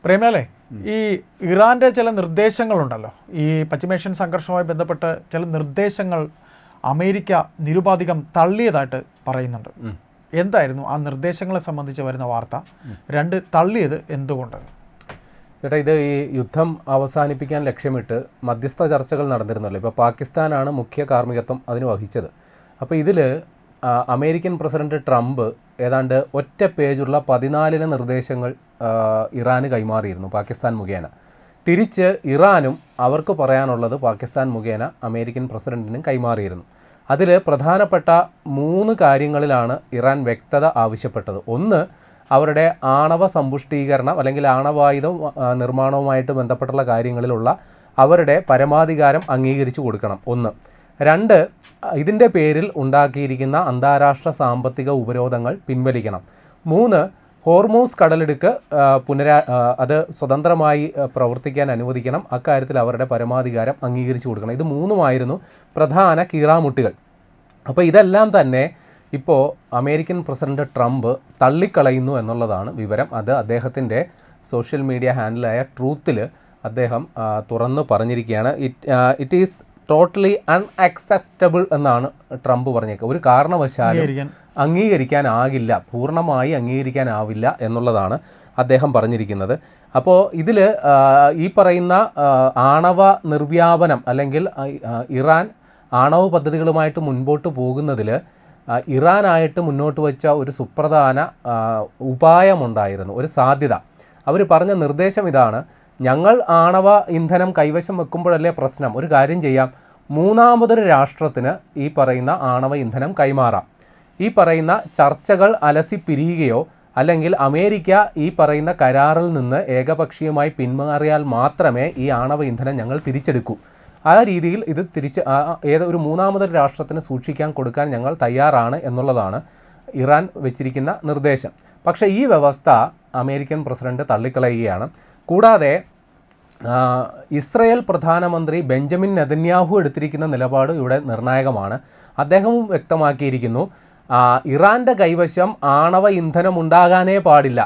പ്രേമലേ, ഈ ഇറാൻ്റെ ചില നിർദ്ദേശങ്ങളുണ്ടല്ലോ, ഈ പശ്ചിമേഷ്യൻ സംഘർഷവുമായി ബന്ധപ്പെട്ട് ചില നിർദ്ദേശങ്ങൾ അമേരിക്ക നിരുപാധികം തള്ളിയതായിട്ട് പറയുന്നുണ്ട്. എന്തായിരുന്നു ആ നിർദ്ദേശങ്ങളെ സംബന്ധിച്ച് വരുന്ന വാർത്ത? രണ്ട്, തള്ളിയത് എന്തുകൊണ്ട്? ചേട്ടാ, ഇത് ഈ യുദ്ധം അവസാനിപ്പിക്കാൻ ലക്ഷ്യമിട്ട് മധ്യസ്ഥ ചർച്ചകൾ നടന്നിരുന്നല്ലോ. ഇപ്പോൾ പാകിസ്ഥാനാണ് മുഖ്യ കാർമ്മികത്വം അതിന് വഹിച്ചത്. അപ്പോൾ ഇതിൽ അമേരിക്കൻ പ്രസിഡന്റ് ട്രംപ് ഏതാണ്ട് ഒറ്റ പേജുള്ള 14 നിർദ്ദേശങ്ങൾ ഇറാന് കൈമാറിയിരുന്നു പാകിസ്ഥാൻ മുഖേന. തിരിച്ച് ഇറാനും അവർക്ക് പറയാനുള്ളത് പാകിസ്ഥാൻ മുഖേന അമേരിക്കൻ പ്രസിഡന്റിനും കൈമാറിയിരുന്നു. അതിൽ പ്രധാനപ്പെട്ട 3 കാര്യങ്ങളിലാണ് ഇറാൻ വ്യക്തത ആവശ്യപ്പെട്ടത്. ഒന്ന്, അവരുടെ ആണവ സമ്പുഷ്ടീകരണം അല്ലെങ്കിൽ ആണവായുധ നിർമ്മാണവുമായിട്ട് ബന്ധപ്പെട്ടുള്ള കാര്യങ്ങളിലുള്ള അവരുടെ പരമാധികാരം അംഗീകരിച്ചു കൊടുക്കണം. ഒന്ന്. 2, ഇതിൻ്റെ പേരിൽ ഉണ്ടാക്കിയിരിക്കുന്ന അന്താരാഷ്ട്ര സാമ്പത്തിക ഉപരോധങ്ങൾ പിൻവലിക്കണം. 3, ഹോർമൂസ് കടലിടുക്ക് അത് സ്വതന്ത്രമായി പ്രവർത്തിക്കാൻ അനുവദിക്കണം. അക്കാര്യത്തിൽ അവരുടെ പരമാധികാരം അംഗീകരിച്ചു കൊടുക്കണം. ഇത് 3ഉമായിരുന്നു പ്രധാന കീറാമുട്ടികൾ. അപ്പോൾ ഇതെല്ലാം തന്നെ ഇപ്പോൾ അമേരിക്കൻ പ്രസിഡന്റ് ട്രംപ് തള്ളിക്കളയുന്നു എന്നുള്ളതാണ് വിവരം. അത് അദ്ദേഹത്തിൻ്റെ സോഷ്യൽ മീഡിയ ഹാൻഡിലായ ട്രൂത്തിൽ അദ്ദേഹം തുറന്ന് പറഞ്ഞിരിക്കുകയാണ്. ഇറ്റ് ഈസ് ടോട്ടലി അൺഅക്സെപ്റ്റബിൾ എന്നാണ് ട്രംപ് പറഞ്ഞേക്കുക. ഒരു കാരണവശാലും അംഗീകരിക്കാനാകില്ല, പൂർണ്ണമായി അംഗീകരിക്കാനാവില്ല എന്നുള്ളതാണ് അദ്ദേഹം പറഞ്ഞിരിക്കുന്നത്. അപ്പോൾ ഇതിൽ ഈ പറയുന്ന ആണവ നിർവ്യാപനം അല്ലെങ്കിൽ ഇറാൻ ആണവ പദ്ധതികളുമായിട്ട് മുൻപോട്ട് പോകുന്നതിൽ ഇറാനായിട്ട് മുന്നോട്ട് വെച്ച ഒരു സുപ്രധാന ഉപായമുണ്ടായിരുന്നു, ഒരു സാധ്യത. അവർ പറഞ്ഞ നിർദ്ദേശം ഇതാണ്: ഞങ്ങൾ ആണവ ഇന്ധനം കൈവശം വെക്കുമ്പോഴല്ലേ പ്രശ്നം, ഒരു കാര്യം ചെയ്യാം, മൂന്നാമതൊരു രാഷ്ട്രത്തിന് ഈ പറയുന്ന ആണവ ഇന്ധനം കൈമാറാം. ഈ പറയുന്ന ചർച്ചകൾ അലസിപ്പിരിയുകയോ അല്ലെങ്കിൽ അമേരിക്ക ഈ പറയുന്ന കരാറിൽ നിന്ന് ഏകപക്ഷീയമായി പിന്മാറിയാൽ മാത്രമേ ഈ ആണവ ഇന്ധനം ഞങ്ങൾ തിരിച്ചെടുക്കൂ. ആ രീതിയിൽ ഇത് ഒരു മൂന്നാമതൊരു രാഷ്ട്രത്തിന് സൂക്ഷിക്കാൻ കൊടുക്കാൻ ഞങ്ങൾ തയ്യാറാണ് എന്നുള്ളതാണ് ഇറാൻ വെച്ചിരിക്കുന്ന നിർദ്ദേശം. പക്ഷേ ഈ വ്യവസ്ഥ അമേരിക്കൻ പ്രസിഡന്റ് തള്ളിക്കളയുകയാണ്. കൂടാതെ ഇസ്രയേൽ പ്രധാനമന്ത്രി ബെഞ്ചമിൻ നെതന്യാഹു എടുത്തിരിക്കുന്ന നിലപാട് ഇവിടെ നിർണായകമാണ്. അദ്ദേഹവും വ്യക്തമാക്കിയിരിക്കുന്നു, ഇറാൻ്റെ കൈവശം ആണവ ഇന്ധനം ഉണ്ടാകാനേ പാടില്ല.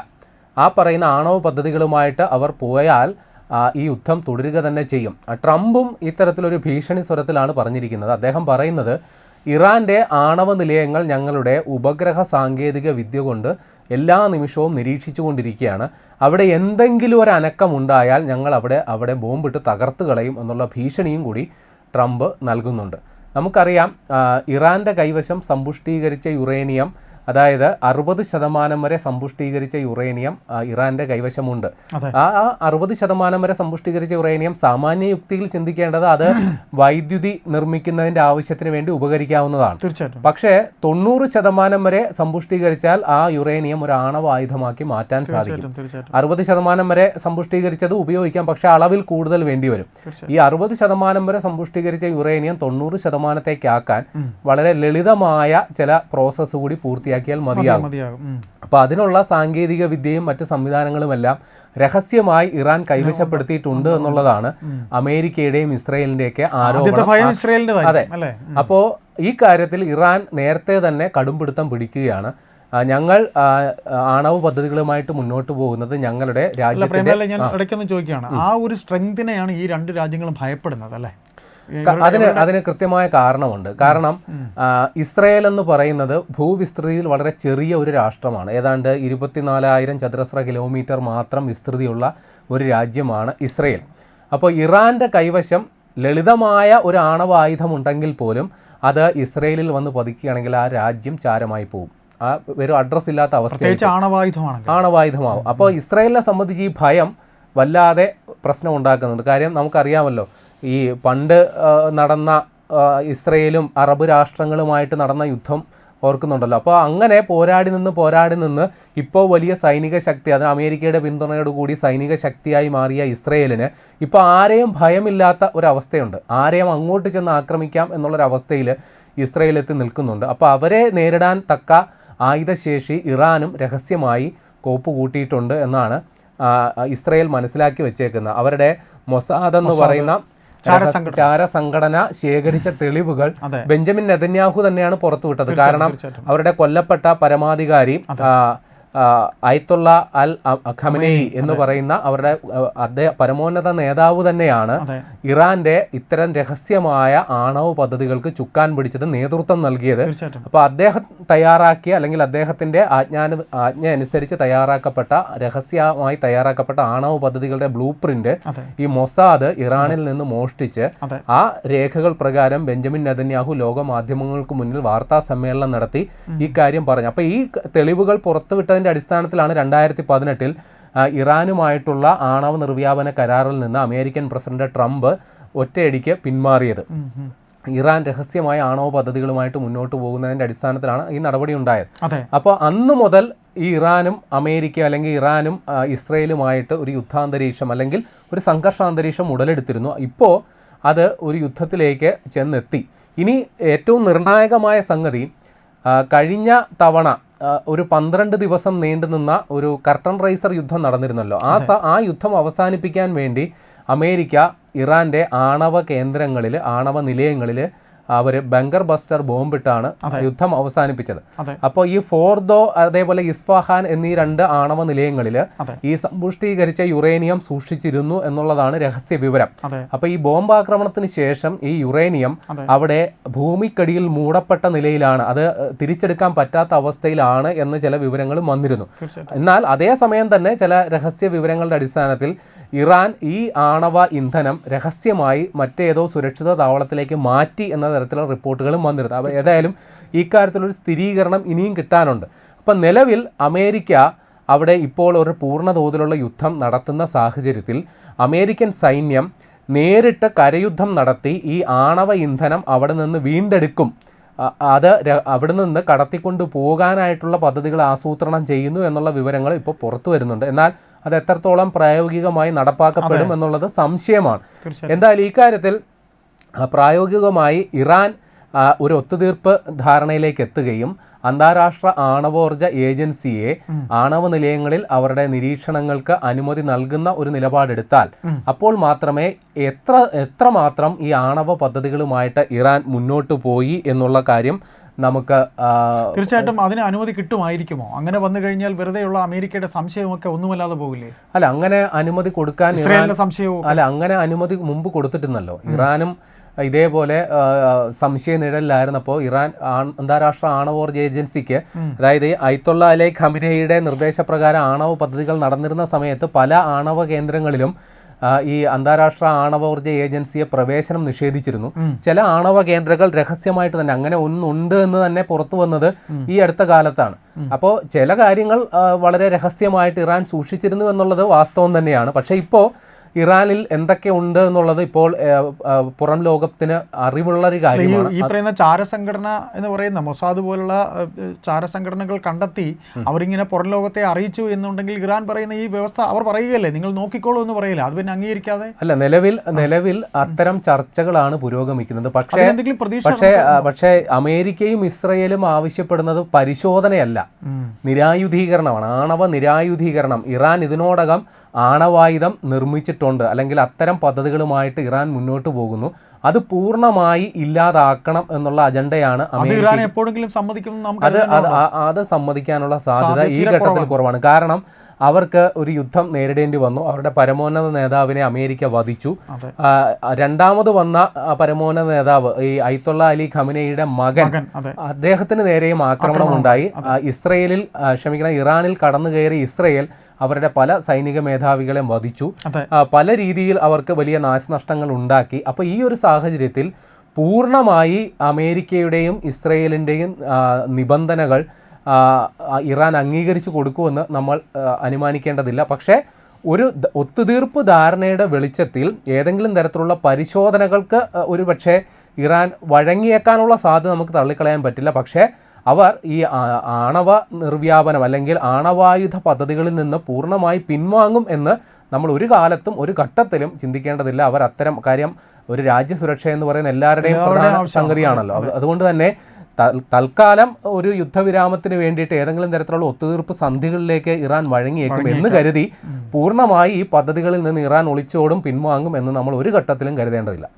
ആ പറയുന്ന ആണവ പദ്ധതികളുമായിട്ട് അവർ പോയാൽ ഈ യുദ്ധം തുടരുക തന്നെ ചെയ്യും. ട്രംപും ഇത്തരത്തിലൊരു ഭീഷണി സ്വരത്തിലാണ് പറഞ്ഞിരിക്കുന്നത്. അദ്ദേഹം പറയുന്നത്, ഇറാൻ്റെ ആണവ നിലയങ്ങൾ ഞങ്ങളുടെ ഉപഗ്രഹ സാങ്കേതിക വിദ്യ കൊണ്ട് എല്ലാ നിമിഷവും നിരീക്ഷിച്ചു കൊണ്ടിരിക്കുകയാണ്. അവിടെ എന്തെങ്കിലും ഒരു അനക്കമുണ്ടായാൽ ഞങ്ങൾ അവിടെ ബോംബിട്ട് തകർത്ത് കളയും എന്നുള്ള ഭീഷണിയും കൂടി ട്രംപ് നൽകുന്നുണ്ട്. നമുക്കറിയാം, ഇറാൻ്റെ കൈവശം സമ്പുഷ്ടീകരിച്ച യുറേനിയം, അതായത് 60% വരെ സമ്പുഷ്ടീകരിച്ച യുറേനിയം ഇറാൻ്റെ കൈവശമുണ്ട്. ആ 60% വരെ സമ്പുഷ്ടീകരിച്ച യുറേനിയം സാമാന്യ യുക്തിയിൽ ചിന്തിക്കേണ്ടത് അത് വൈദ്യുതി നിർമ്മിക്കുന്നതിൻ്റെ ആവശ്യത്തിന് വേണ്ടി ഉപകരിക്കാവുന്നതാണ്. പക്ഷേ 90% വരെ സമ്പുഷ്ടീകരിച്ചാൽ ആ യുറേനിയം ഒരു ആണവ ആയുധമാക്കി മാറ്റാൻ സാധിക്കും. 60% വരെ സമ്പുഷ്ടീകരിച്ചത് ഉപയോഗിക്കാം, പക്ഷേ അളവിൽ കൂടുതൽ വേണ്ടി വരും. ഈ 60% വരെ സമ്പുഷ്ടീകരിച്ച യുറേനിയം 90%-ാക്കാൻ വളരെ ലളിതമായ ചില പ്രോസസ്സ് കൂടി പൂർത്തിയാക്കിയാൽ മതിയാകും. അപ്പോൾ അതിനുള്ള സാങ്കേതിക വിദ്യയും മറ്റ് സംവിധാനങ്ങളുമെല്ലാം രഹസ്യമായി ഇറാൻ കൈവശപ്പെടുത്തിയിട്ടുണ്ട് എന്നുള്ളതാണ് അമേരിക്കയുടെയും ഇസ്രയേലിൻ്റെയൊക്കെ ആരോപണം. അതെ. അപ്പോൾ ഈ കാര്യത്തിൽ ഇറാൻ നേരത്തെ തന്നെ കടുംപിടുത്തം പിടിക്കുകയാണ്. ഞങ്ങൾ ആണവ പദ്ധതികളുമായിട്ട് മുന്നോട്ട് പോകുന്നത് ഞങ്ങളുടെ രാജ്യത്തിന്റെ. ഞാൻ ഇടയ്ക്കൊന്ന് ചോദിക്കുകയാണ്, ആ ഒരു സ്ട്രെങ്തിനെയാണ് ഈ രണ്ട് രാജ്യങ്ങളും ഭയപ്പെടുന്നത് അല്ലേ? അതിന് കൃത്യമായ കാരണമുണ്ട്. കാരണം ഇസ്രയേൽ എന്ന് പറയുന്നത് ഭൂവിസ്തൃതിയിൽ വളരെ ചെറിയ ഒരു രാഷ്ട്രമാണ്. ഏതാണ്ട് 24,000 ചതുരശ്ര കിലോമീറ്റർ മാത്രം വിസ്തൃതിയുള്ള ഒരു രാജ്യമാണ് ഇസ്രയേൽ. അപ്പോൾ ഇറാൻ്റെ കൈവശം ലളിതമായ ഒരു ആണവ ആയുധമുണ്ടെങ്കിൽ പോലും അത് ഇസ്രയേലിൽ വന്ന് പതിക്കുകയാണെങ്കിൽ ആ രാജ്യം ചാരമായി പോകും. ആ ഒരു അഡ്രസ് ഇല്ലാത്ത അവസ്ഥ ആണവായുധമാവും. അപ്പോൾ ഇസ്രയേലിനെ സംബന്ധിച്ച് ഈ ഭയം വല്ലാതെ പ്രശ്നം ഉണ്ടാക്കുന്നുണ്ട്. കാര്യം നമുക്കറിയാമല്ലോ, ഈ പണ്ട് നടന്ന ഇസ്രയേലും അറബ് രാഷ്ട്രങ്ങളുമായിട്ട് നടന്ന യുദ്ധം ഓർക്കുന്നുണ്ടല്ലോ. അപ്പോൾ അങ്ങനെ പോരാടി നിന്ന് ഇപ്പോൾ വലിയ സൈനിക ശക്തി, അത് അമേരിക്കയുടെ പിന്തുണയോടുകൂടി സൈനിക ശക്തിയായി മാറിയ ഇസ്രയേലിന് ഇപ്പോൾ ആരെയും ഭയമില്ലാത്ത ഒരവസ്ഥയുണ്ട്. ആരെയും അങ്ങോട്ട് ചെന്ന് ആക്രമിക്കാം എന്നുള്ളൊരവസ്ഥയിൽ ഇസ്രയേൽ എത്തി നിൽക്കുന്നുണ്ട്. അപ്പോൾ അവരെ നേരിടാൻ തക്ക ആയുധശേഷി ഇറാനും രഹസ്യമായി കോപ്പ് കൂട്ടിയിട്ടുണ്ട് എന്നാണ് ഇസ്രയേൽ മനസ്സിലാക്കി വെച്ചേക്കുന്നത്. അവരുടെ മൊസാദ് എന്ന് പറയുന്ന ചാര സംഘടന ശേഖരിച്ച തെളിവുകൾ ബെഞ്ചമിൻ നെതന്യാഹു തന്നെയാണ് പുറത്തുവിട്ടത്. കാരണം അവരുടെ കൊല്ലപ്പെട്ട പരമാധികാരി അയത്തുള്ള അൽ ഖമനേയി എന്ന് പറയുന്ന അവരുടെ പരമോന്നത നേതാവ് തന്നെയാണ് ഇറാന്റെ ഇത്തരം രഹസ്യമായ ആണവ പദ്ധതികൾക്ക് ചുക്കാൻ പിടിച്ചത്, നേതൃത്വം നൽകിയത്. അപ്പോൾ അദ്ദേഹം തയ്യാറാക്കിയ അല്ലെങ്കിൽ അദ്ദേഹത്തിന്റെ ആജ്ഞ അനുസരിച്ച് തയ്യാറാക്കപ്പെട്ട രഹസ്യമായി തയ്യാറാക്കപ്പെട്ട ആണവ പദ്ധതികളുടെ ബ്ലൂ പ്രിന്റ് ഈ മൊസാദ് ഇറാനിൽ നിന്ന് മോഷ്ടിച്ച് ആ രേഖകൾ പ്രകാരം ബെഞ്ചമിൻ നെതന്യാഹു ലോക മാധ്യമങ്ങൾക്ക് മുന്നിൽ വാർത്താ സമ്മേളനം നടത്തി ഈ കാര്യം പറഞ്ഞു. അപ്പോൾ ഈ തെളിവുകൾ പുറത്തുവിട്ടതിന്റെ അടിസ്ഥാനത്തിലാണ് 2018 ഇറാനുമായിട്ടുള്ള ആണവ നിർവ്യാപന കരാറിൽ നിന്ന് അമേരിക്കൻ പ്രസിഡന്റ് ട്രംപ് ഒറ്റയടിക്ക് പിന്മാറിയത്. ഇറാൻ രഹസ്യമായ ആണവ പദ്ധതികളുമായിട്ട് മുന്നോട്ട് പോകുന്നതിന്റെ അടിസ്ഥാനത്തിലാണ് ഈ നടപടി ഉണ്ടായത്. അപ്പോൾ അന്ന് മുതൽ ഈ ഇറാനും അമേരിക്ക അല്ലെങ്കിൽ ഇറാനും ഇസ്രയേലുമായിട്ട് ഒരു യുദ്ധാന്തരീക്ഷം അല്ലെങ്കിൽ ഒരു സംഘർഷാന്തരീക്ഷം ഉടലെടുത്തിരുന്നു. ഇപ്പോൾ അത് ഒരു യുദ്ധത്തിലേക്ക് ചെന്നെത്തി. ഇനി ഏറ്റവും നിർണായകമായ സംഗതി, കഴിഞ്ഞ തവണ ഒരു 12 ദിവസം നീണ്ടുനിന്ന ഒരു കർട്ടൻ റൈസർ യുദ്ധം നടന്നിരുന്നല്ലോ. ആ യുദ്ധം അവസാനിപ്പിക്കാൻ വേണ്ടി അമേരിക്ക ഇറാന്റെ ആണവ കേന്ദ്രങ്ങളിൽ, ആണവ നിലയങ്ങളിൽ അവർ ബങ്കർ ബസ്റ്റർ ബോംബിട്ടാണ് യുദ്ധം അവസാനിപ്പിച്ചത്. അപ്പോൾ ഈ ഫോർദോ അതേപോലെ ഇസ്ഫഹാൻ എന്നീ 2 ആണവ നിലയങ്ങളിൽ ഈ സമ്പുഷ്ടീകരിച്ച യുറേനിയം സൂക്ഷിച്ചിരുന്നു എന്നുള്ളതാണ് രഹസ്യ വിവരം. അപ്പോൾ ഈ ബോംബാക്രമണത്തിന് ശേഷം ഈ യുറേനിയം അവിടെ ഭൂമിക്കടിയിൽ മൂടപ്പെട്ട നിലയിലാണ്, അത് തിരിച്ചെടുക്കാൻ പറ്റാത്ത അവസ്ഥയിലാണ് എന്ന് ചില വിവരങ്ങളും വന്നിരുന്നു. എന്നാൽ അതേസമയം തന്നെ ചില രഹസ്യ വിവരങ്ങളുടെ അടിസ്ഥാനത്തിൽ ഇറാൻ ഈ ആണവ ഇന്ധനം രഹസ്യമായി മറ്റേതോ സുരക്ഷിത താവളത്തിലേക്ക് മാറ്റി എന്ന തരത്തിലുള്ള റിപ്പോർട്ടുകളും വന്നിരുന്നു. അപ്പോൾ ഏതായാലും ഇക്കാര്യത്തിലൊരു സ്ഥിരീകരണം ഇനിയും കിട്ടാനുണ്ട്. അപ്പം നിലവിൽ അമേരിക്ക അവിടെ ഇപ്പോൾ ഒരു പൂർണ്ണ തോതിലുള്ള യുദ്ധം നടത്തുന്ന സാഹചര്യത്തിൽ അമേരിക്കൻ സൈന്യം നേരിട്ട് കരയുദ്ധം നടത്തി ഈ ആണവ ഇന്ധനം അവിടെ നിന്ന് വീണ്ടെടുക്കും, അത് അവിടെ നിന്ന് കടത്തിക്കൊണ്ട് പോകാനായിട്ടുള്ള പദ്ധതികൾ ആസൂത്രണം ചെയ്യുന്നു എന്നുള്ള വിവരങ്ങൾ ഇപ്പോൾ പുറത്തു വരുന്നുണ്ട്. എന്നാൽ അത് എത്രത്തോളം പ്രായോഗികമായി നടപ്പാക്കപ്പെടും എന്നുള്ളത് സംശയമാണ്. എന്തായാലും ഈ കാര്യത്തിൽ പ്രായോഗികമായി ഇറാൻ ഒരു ഒത്തുതീർപ്പ് ധാരണയിലേക്ക് എത്തുകയും അന്താരാഷ്ട്ര ആണവോർജ ഏജൻസിയെ ആണവ നിലയങ്ങളിൽ അവരുടെ നിരീക്ഷണങ്ങൾക്ക് അനുമതി നൽകുന്ന ഒരു നിലപാടെടുത്താൽ അപ്പോൾ മാത്രമേ എത്രമാത്രം ഈ ആണവ പദ്ധതികളുമായിട്ട് ഇറാൻ മുന്നോട്ട് പോയി എന്നുള്ള കാര്യം നമുക്ക് തീർച്ചയായിട്ടും അതിന് അനുമതി കിട്ടുമായിരിക്കുമോ? അങ്ങനെ വന്നു കഴിഞ്ഞാൽ വെറുതെയുള്ള അമേരിക്കയുടെ സംശയമൊക്കെ ഒന്നുമല്ലാതെ പോകില്ലേ? അല്ല, അങ്ങനെ അനുമതി കൊടുക്കാൻ സംശയവും അങ്ങനെ അനുമതി മുമ്പ് കൊടുത്തിട്ടുണ്ടല്ലോ. ഇറാനും ഇതേപോലെ സംശയ നിഴലിലായിരുന്നപ്പോൾ ഇറാൻ അന്താരാഷ്ട്ര ആണവോർജ ഏജൻസിക്ക്, അതായത് അയത്തുള്ള അലി ഖമനേയിയുടെ നിർദ്ദേശപ്രകാരം ആണവ പദ്ധതികൾ നടന്നിരുന്ന സമയത്ത് പല ആണവ കേന്ദ്രങ്ങളിലും ഈ അന്താരാഷ്ട്ര ആണവോർജ ഏജൻസിയെ പ്രവേശനം നിഷേധിച്ചിരുന്നു. ചില ആണവ കേന്ദ്രങ്ങൾ രഹസ്യമായിട്ട് തന്നെ അങ്ങനെ ഒന്നുണ്ട് എന്ന് തന്നെ പുറത്തു വന്നത് ഈ അടുത്ത കാലത്താണ്. അപ്പോൾ ചില കാര്യങ്ങൾ വളരെ രഹസ്യമായിട്ട് ഇറാൻ സൂക്ഷിച്ചിരുന്നു എന്നുള്ളത് വാസ്തവം തന്നെയാണ്. പക്ഷേ ഇപ്പോൾ ഇറാനിൽ എന്തൊക്കെ ഉണ്ട് എന്നുള്ളത് ഇപ്പോൾ പുറം ലോകത്തിന് അറിവുള്ളൊരു കാര്യമാണ്. ഈ പറയുന്ന ചാരസംഘടന എന്ന് പറയുന്ന മൊസാദ് പോലുള്ള ചാരസംഘടനകൾ കണ്ടെത്തി അവരിങ്ങനെ പുറം ലോകത്തെ അറിയിച്ചു എന്നുണ്ടെങ്കിൽ ഇറാൻ പറയുന്ന ഈ വ്യവസ്ഥ അവർ പറയുകയല്ലേ, നിങ്ങൾ നോക്കിക്കോളൂ എന്ന് പറയില്ല, അത് പിന്നെ അംഗീകരിക്കാതെ? അല്ല, നിലവിൽ അത്തരം ചർച്ചകളാണ് പുരോഗമിക്കുന്നത്. പക്ഷേ അമേരിക്കയും ഇസ്രയേലും ആവശ്യപ്പെടുന്നത് പരിശോധനയല്ല, നിരായുധീകരണമാണ്, ആണവ നിരായുധീകരണം. ഇറാൻ ഇതിനോടകം ആണവായുധം നിർമ്മിച്ചിട്ടുണ്ട്, അല്ലെങ്കിൽ അത്തരം പദ്ധതികളുമായിട്ട് ഇറാൻ മുന്നോട്ട് പോകുന്നു. അത് പൂർണ്ണമായി ഇല്ലാതാക്കണം എന്നുള്ള അജണ്ടയാണ് അമേരിക്ക. അത് സമ്മതിക്കാനുള്ള സാധ്യത ഈ ഘട്ടത്തിൽ കുറവാണ്. കാരണം അവർക്ക് ഒരു യുദ്ധം നേരിടേണ്ടി വന്നു. അവരുടെ പരമോന്നത നേതാവിനെ അമേരിക്ക വധിച്ചു. രണ്ടാമത് വന്ന പരമോന്നത നേതാവ് ഈ അയത്തുള്ള അലി ഖമനേയിയുടെ മകൻ, അദ്ദേഹത്തിന് നേരെയും ആക്രമണം ഉണ്ടായി. ഇറാനിൽ കടന്നു കയറി ഇസ്രയേൽ അവരുടെ പല സൈനിക മേധാവികളെ വധിച്ചു. പല രീതിയിൽ അവർക്ക് വലിയ നാശനഷ്ടങ്ങൾ ഉണ്ടാക്കി. അപ്പോൾ ഈ ഒരു സാഹചര്യത്തിൽ പൂർണ്ണമായി അമേരിക്കയുടെയും ഇസ്രയേലിൻ്റെയും നിബന്ധനകൾ ഇറാൻ അംഗീകരിച്ചു കൊടുക്കുമെന്ന് നമ്മൾ അനുമാനിക്കേണ്ടതില്ല. പക്ഷേ ഒരു ഒത്തുതീർപ്പ് ധാരണയുടെ വെളിച്ചത്തിൽ ഏതെങ്കിലും തരത്തിലുള്ള പരിശോധനകൾക്ക് ഒരു പക്ഷേ ഇറാൻ വഴങ്ങിയേക്കാനുള്ള സാധ്യത നമുക്ക് തള്ളിക്കളയാൻ പറ്റില്ല. പക്ഷേ അവർ ഈ ആണവ നിർവ്യാപനം അല്ലെങ്കിൽ ആണവായുധ പദ്ധതികളിൽ നിന്ന് പൂർണ്ണമായി പിൻവാങ്ങും എന്ന് നമ്മൾ ഒരു കാലത്തും ഒരു ഘട്ടത്തിലും ചിന്തിക്കേണ്ടതില്ല. അവർ അത്തരം കാര്യം, ഒരു രാജ്യസുരക്ഷ എന്ന് പറയുന്ന എല്ലാവരുടെയും പ്രധാന സംഗതിയാണല്ലോ. അതുകൊണ്ട് തന്നെ തൽക്കാലം ഒരു യുദ്ധവിരാമത്തിന് വേണ്ടിയിട്ട് ഏതെങ്കിലും തരത്തിലുള്ള ഒത്തുതീർപ്പ് സന്ധികളിലേക്ക് ഇറാൻ വഴങ്ങിയേക്കും എന്ന് കരുതി പൂർണ്ണമായി ഈ പദ്ധതികളിൽ നിന്ന് ഇറാൻ ഒളിച്ചോടും പിൻവാങ്ങും എന്ന് നമ്മൾ ഒരു ഘട്ടത്തിലും കരുതേണ്ടതില്ല.